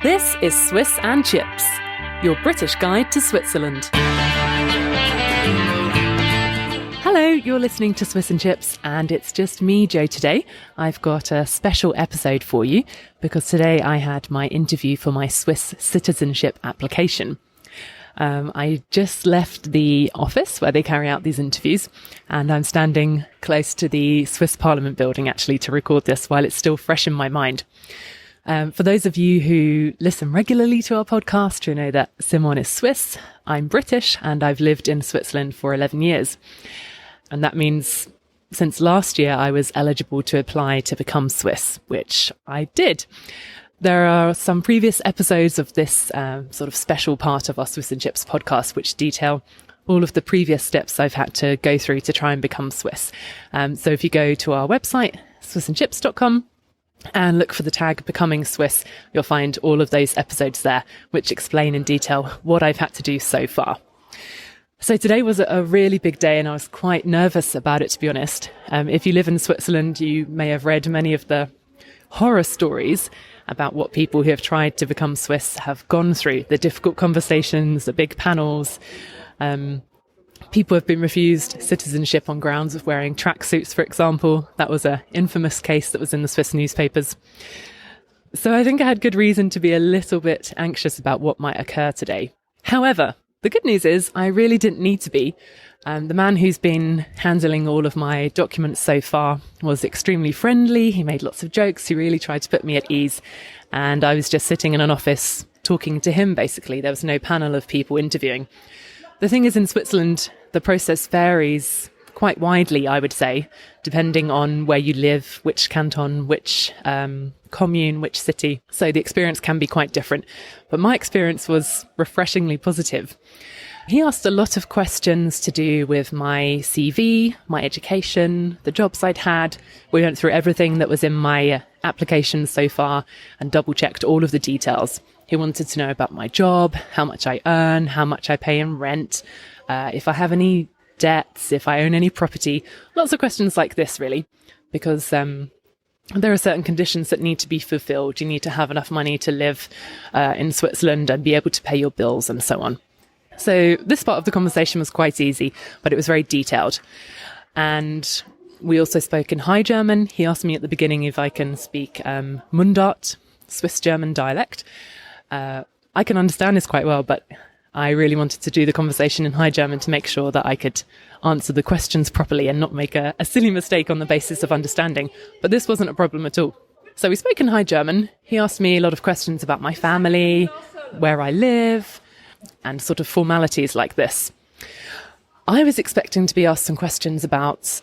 This is Swiss and Chips, your British guide to Switzerland. Hello, you're listening to Swiss and Chips, and it's just me, Jo, today. I've got a special episode for you because today I had my interview for my Swiss citizenship application. I just left the office where they carry out these interviews, and I'm standing close to the Swiss Parliament building actually to record this while it's still fresh in my mind. For those of you who listen regularly to our podcast, you know that Simon is Swiss, I'm British, and I've lived in Switzerland for 11 years. And that means since last year, I was eligible to apply to become Swiss, which I did. There are some previous episodes of this sort of special part of our Swiss and Chips podcast, which detail all of the previous steps I've had to go through to try and become Swiss. So if you go to our website, swissandchips.com, and look for the tag Becoming Swiss, you'll find all of those episodes there, which explain in detail what I've had to do so far. So today was a really big day, and I was quite nervous about it, to be honest. If you live in Switzerland, you may have read many of the horror stories about what people who have tried to become Swiss have gone through, the difficult conversations, the big panels. People have been refused citizenship on grounds of wearing tracksuits, for example. That was an infamous case that was in the Swiss newspapers. So I think I had good reason to be a little bit anxious about what might occur today. However, the good news is I really didn't need to be. The man who's been handling all of my documents so far was extremely friendly. He made lots of jokes. He really tried to put me at ease. And I was just sitting in an office talking to him, basically. There was no panel of people interviewing. The thing is, in Switzerland, the process varies quite widely, I would say, depending on where you live, which canton, which commune, which city. So the experience can be quite different. But my experience was refreshingly positive. He asked a lot of questions to do with my CV, my education, the jobs I'd had. We went through everything that was in my application so far and double-checked all of the details. He wanted to know about my job, how much I earn, how much I pay in rent, if I have any debts, if I own any property. Lots of questions like this, really, because there are certain conditions that need to be fulfilled. You need to have enough money to live in Switzerland and be able to pay your bills and so on. So this part of the conversation was quite easy, but it was very detailed. And we also spoke in High German. He asked me at the beginning if I can speak Mundart, Swiss German dialect. I can understand this quite well, but I really wanted to do the conversation in High German to make sure that I could answer the questions properly and not make a silly mistake on the basis of understanding. But this wasn't a problem at all. So we spoke in High German. He asked me a lot of questions about my family, where I live, and sort of formalities like this. I was expecting to be asked some questions about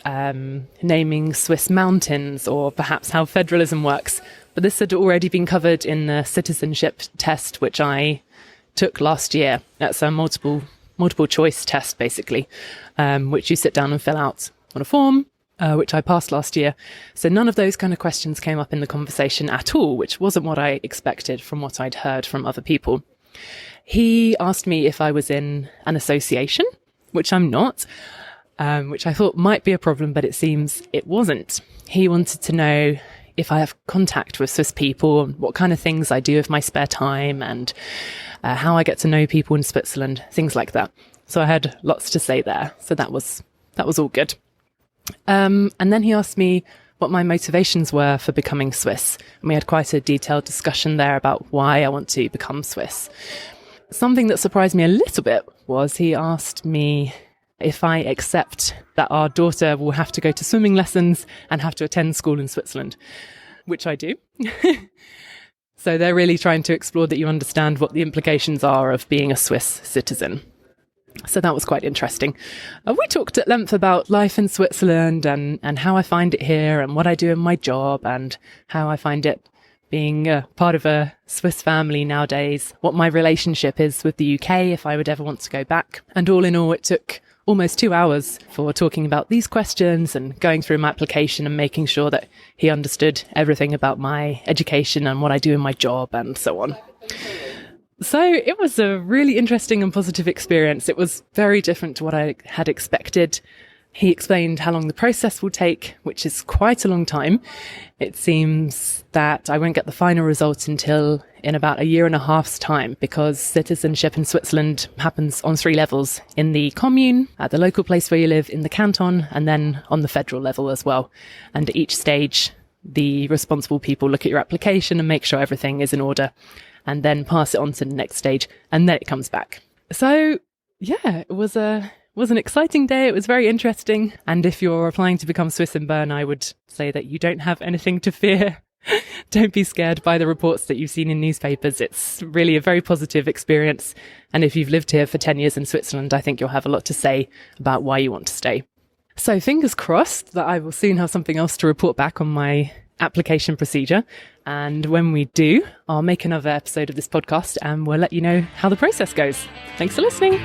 naming Swiss mountains or perhaps how federalism works. But this had already been covered in the citizenship test, which I took last year. That's a multiple choice test, basically, which you sit down and fill out on a form, which I passed last year. So none of those kind of questions came up in the conversation at all, which wasn't what I expected from what I'd heard from other people. He asked me if I was in an association, which I'm not, which I thought might be a problem, but it seems it wasn't. He wanted to know if I have contact with Swiss people, what kind of things I do with my spare time, and how I get to know people in Switzerland, things like that. So I had lots to say there. So that was all good. And then he asked me what my motivations were for becoming Swiss. And we had quite a detailed discussion there about why I want to become Swiss. Something that surprised me a little bit was he asked me if I accept that our daughter will have to go to swimming lessons and have to attend school in Switzerland, which I do. So they're really trying to explore that you understand what the implications are of being a Swiss citizen. So that was quite interesting. We talked at length about life in Switzerland and how I find it here and what I do in my job and how I find it being part of a Swiss family nowadays, what my relationship is with the UK if I would ever want to go back. And all in all, it took almost 2 hours for talking about these questions and going through my application and making sure that he understood everything about my education and what I do in my job and so on. So it was a really interesting and positive experience. It was very different to what I had expected. He explained how long the process will take, which is quite a long time. It seems that I won't get the final result until in about a year and a half's time, because citizenship in Switzerland happens on 3 levels: in the commune, at the local place where you live, in the canton, and then on the federal level as well. And at each stage, the responsible people look at your application and make sure everything is in order, and then pass it on to the next stage, and then it comes back. So yeah, it was an exciting day. It was very interesting. And if you're applying to become Swiss in Bern, I would say that you don't have anything to fear. Don't be scared by the reports that you've seen in newspapers. It's really a very positive experience. And if you've lived here for 10 years in Switzerland, I think you'll have a lot to say about why you want to stay. So fingers crossed that I will soon have something else to report back on my application procedure. And when we do, I'll make another episode of this podcast and we'll let you know how the process goes. Thanks for listening.